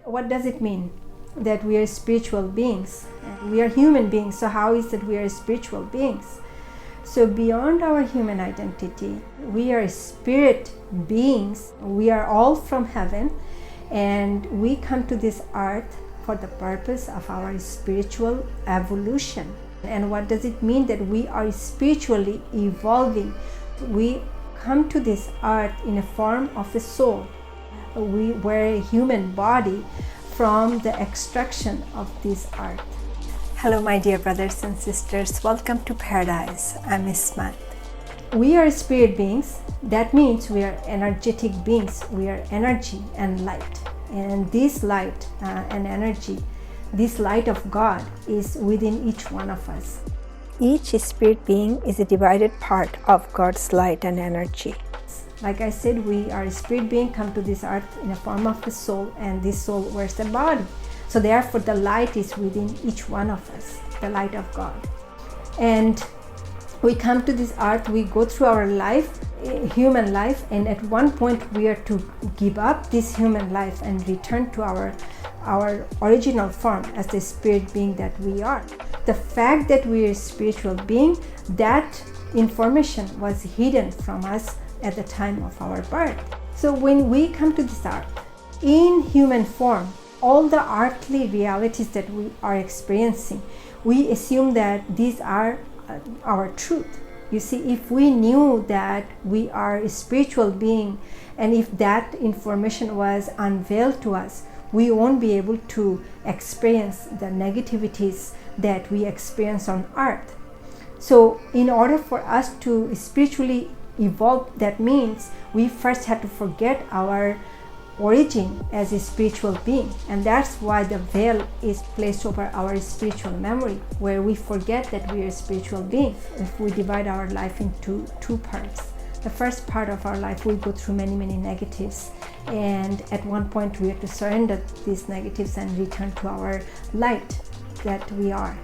What does it mean that we are spiritual beings? We are human beings, so how is it we are spiritual beings? So beyond our human identity, we are spirit beings. We are all from heaven, and we come to this earth for the purpose of our spiritual evolution. And what does it mean that we are spiritually evolving? We come to this earth in a form of a soul. We wear a human body from the extraction of this earth. Hello, my dear brothers and sisters. Welcome to Paradise. I'm Ismat. We are spirit beings. That means we are energetic beings. We are energy and light. And this light and energy, this light of God is within each one of us. Each spirit being is a divided part of God's light and energy. Like I said, we are a spirit being come to this earth in a form of a soul, and this soul wears a body. So therefore the light is within each one of us, the light of God. And we come to this earth, we go through our life, human life, and at one point we are to give up this human life and return to our original form as the spirit being that we are. The fact that we are a spiritual being, that information was hidden from us at the time of our birth. So when we come to this earth in human form, all the earthly realities that we are experiencing, we assume that these are our truth. You see, if we knew that we are a spiritual being, and if that information was unveiled to us, we won't be able to experience the negativities that we experience on earth. So in order for us to spiritually evolve, that means we first have to forget our origin as a spiritual being, and that's why the veil is placed over our spiritual memory, where we forget that we are a spiritual being. If we divide our life into two parts, the first part of our life we go through many negatives, and at one point we have to surrender these negatives and return to our light that we are.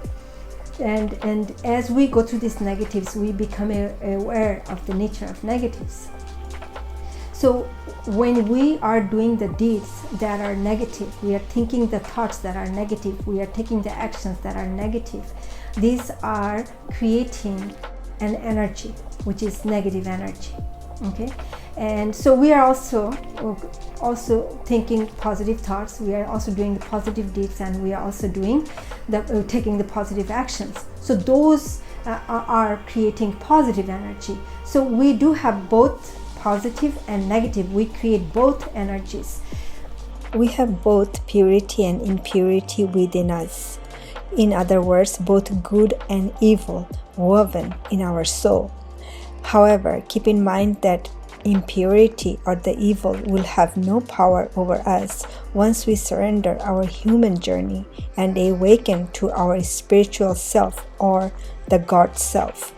And as we go through these negatives, we become aware of the nature of negatives. So when we are doing the deeds that are negative, we are thinking the thoughts that are negative, we are taking the actions that are negative, these are creating an energy which is negative energy. Okay, and so we are also thinking positive thoughts, we are also doing the positive deeds, and we are also doing taking the positive actions. So those are creating positive energy. So we do have both positive and negative. We create both energies. We have both purity and impurity within us. In other words, both good and evil woven in our soul. However, keep in mind that impurity or the evil will have no power over us once we surrender our human journey and awaken to our spiritual self or the God self.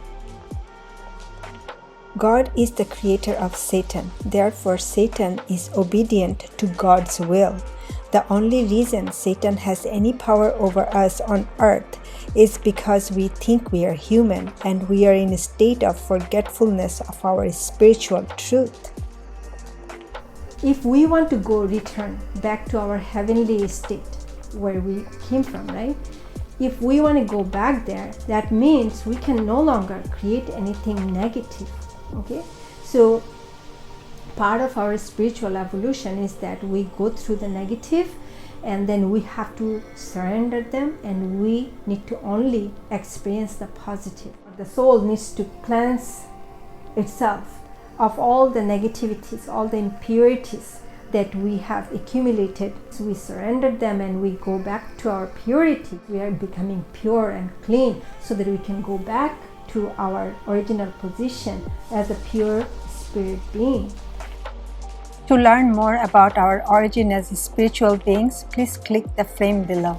God is the creator of Satan. Therefore, Satan is obedient to God's will. The only reason Satan has any power over us on earth is because we think we are human and we are in a state of forgetfulness of our spiritual truth. If we want to return back to our heavenly state where we came from, right? If we want to go back there, that means we can no longer create anything negative. Okay, so part of our spiritual evolution is that we go through the negative, and then we have to surrender them, and we need to only experience the positive. The soul needs to cleanse itself of all the negativities, all the impurities that we have accumulated. So we surrender them and we go back to our purity. We are becoming pure and clean so that we can go back to our original position as a pure spirit being. To learn more about our origin as spiritual beings, please click the frame below.